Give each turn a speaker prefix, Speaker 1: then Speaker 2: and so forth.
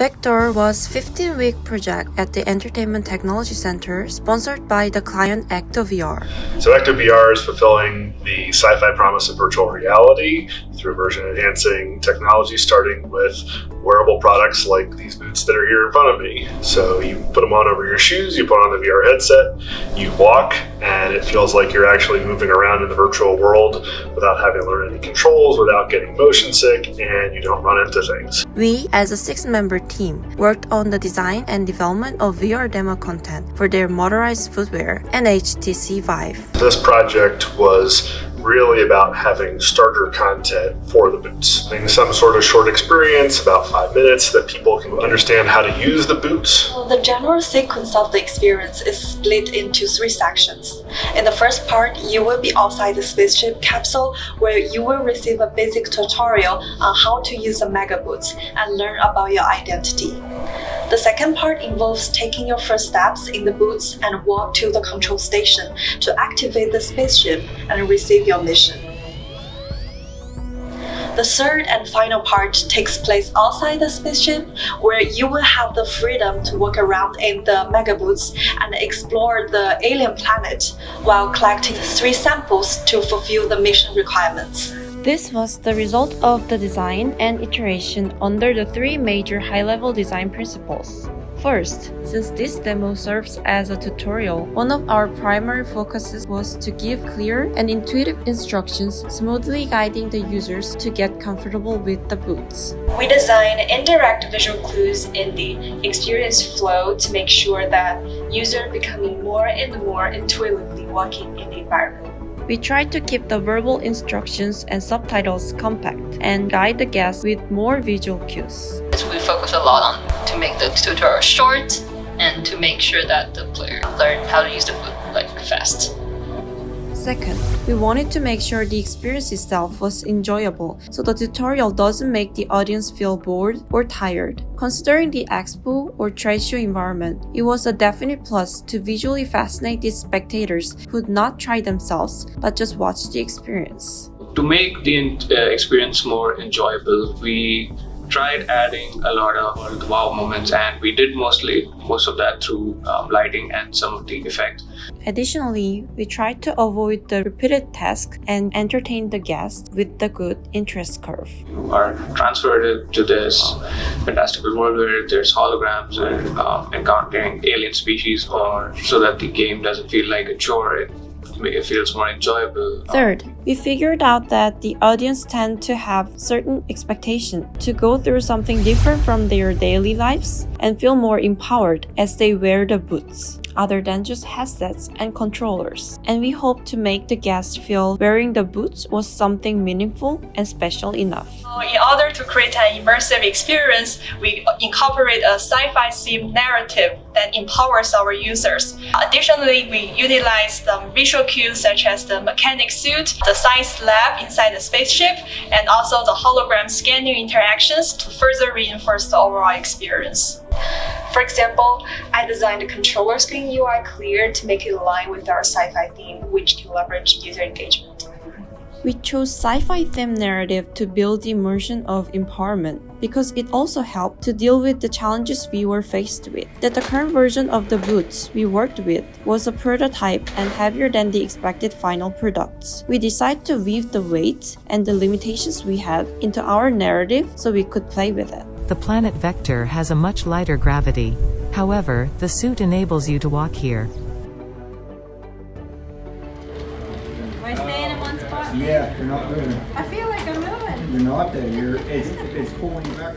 Speaker 1: VektoR was a 15-week project at the Entertainment Technology Center sponsored by the client VektoR.
Speaker 2: So VektoR is fulfilling the sci-fi promise of virtual reality through version-enhancing technology, starting with wearable products like these boots that are here in front of me. So you put them on over your shoes, you put on the VR headset, you walk, and it feels like you're actually moving around in the virtual world without having to learn any controls, without getting motion sick, and you don't run into things.
Speaker 1: We, as a 6-member team, worked on the design and development of VR demo content for their motorized footwear and HTC Vive.
Speaker 2: This project was really about having starter content for the boots. Having some sort of short experience, about 5 minutes, that people can understand how to use the boots.
Speaker 3: Well, the general sequence of the experience is split into 3 sections. In the first part, you will be outside the spaceship capsule where you will receive a basic tutorial on how to use the mega boots and learn about your identity. The second part involves taking your first steps in the boots and walk to the control station to activate the spaceship and receive your mission. The third and final part takes place outside the spaceship, where you will have the freedom to walk around in the mega boots and explore the alien planet while collecting 3 samples to fulfill the mission requirements.
Speaker 1: This was the result of the design and iteration under the 3 major high-level design principles. First, since this demo serves as a tutorial, one of our primary focuses was to give clear and intuitive instructions, smoothly guiding the users to get comfortable with the boots.
Speaker 3: We designed indirect visual clues in the experience flow to make sure that users becoming more and more intuitively walking in the environment.
Speaker 1: We tried to keep the verbal instructions and subtitles compact and guide the guests with more visual cues.
Speaker 4: We focus a lot on to make the tutorial short and to make sure that the player learn how to use the boot fast.
Speaker 1: Second, we wanted to make sure the experience itself was enjoyable, so the tutorial doesn't make the audience feel bored or tired. Considering the expo or trade show environment, it was a definite plus to visually fascinate the spectators who would not try themselves but just watch the experience.
Speaker 5: To make the experience more enjoyable, we tried adding a lot of wow moments, and we did most of that through lighting and some of the effects.
Speaker 1: Additionally, we tried to avoid the repeated tasks and entertain the guests with the good interest curve.
Speaker 5: You are transferred to this fantastical world where there's holograms and encountering alien species, or so that the game doesn't feel like a chore. It feels more enjoyable.
Speaker 1: Third, we figured out that the audience tend to have certain expectations to go through something different from their daily lives and feel more empowered as they wear the boots, other than just headsets and controllers. And we hope to make the guests feel wearing the boots was something meaningful and special enough.
Speaker 3: In order to create an immersive experience, we incorporate a sci-fi themed narrative that empowers our users. Additionally, we utilize the visual cues such as the mechanic suit, the science lab inside the spaceship, and also the hologram scanning interactions to further reinforce the overall experience. For example, I designed the controller screen UI clear to make it align with our sci-fi theme, which can leverage user engagement.
Speaker 1: We chose sci-fi themed narrative to build the immersion of empowerment because it also helped to deal with the challenges we were faced with. That the current version of the boots we worked with was a prototype and heavier than the expected final products. We decided to weave the weight and the limitations we had into our narrative so we could play with it.
Speaker 6: The planet VektoR has a much lighter gravity. However, the suit enables you to walk here.
Speaker 7: Am I staying in one spot?
Speaker 8: Yeah, you're not moving.
Speaker 7: I feel like I'm moving.
Speaker 8: You're not there. It's pulling you back.